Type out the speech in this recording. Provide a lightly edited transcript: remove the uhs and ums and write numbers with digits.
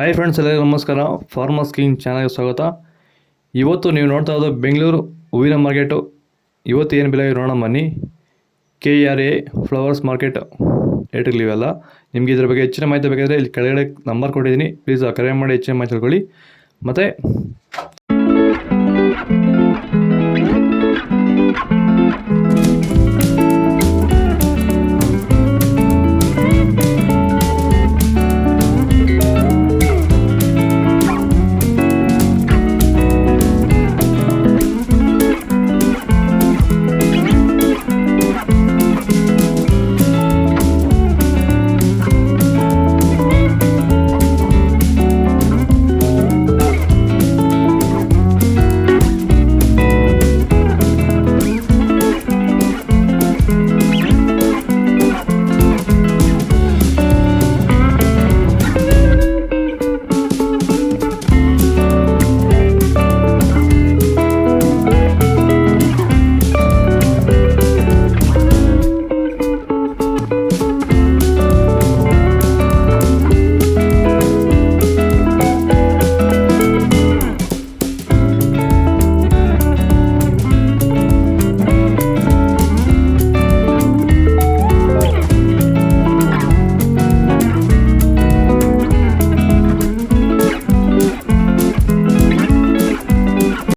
Hi friends, ಎಲ್ಲರಿಗೂ ನಮಸ್ಕಾರ. Farmers king ಚಾನಲ್ಗೆ ಸ್ವಾಗತ. ಇವತ್ತು ನೀವು ನೋಡ್ತಾ ಇರೋದು ಬೆಂಗಳೂರು ಹೂವಿನ ಮಾರ್ಕೆಟು. ಇವತ್ತು ಏನು ಬೆಲೆ ನೋಡೋಣ ಬನ್ನಿ. KRA ಫ್ಲವರ್ಸ್ ಮಾರ್ಕೆಟ್ ರೇಟ್ಗಳಿವೆಲ್ಲ. ನಿಮಗೆ ಇದ್ರ ಬಗ್ಗೆ ಹೆಚ್ಚಿನ ಮಾಹಿತಿ ಬೇಕಾದರೆ ಇಲ್ಲಿ ಕೆಳಗಡೆ ನಂಬರ್ ಕೊಟ್ಟಿದ್ದೀನಿ, ಪ್ಲೀಸ್ ಕರೆ ಮಾಡಿ ಹೆಚ್ಚಿನ ಮಾಹಿತಿ ತಿಳ್ಕೊಳ್ಳಿ. ಮತ್ತು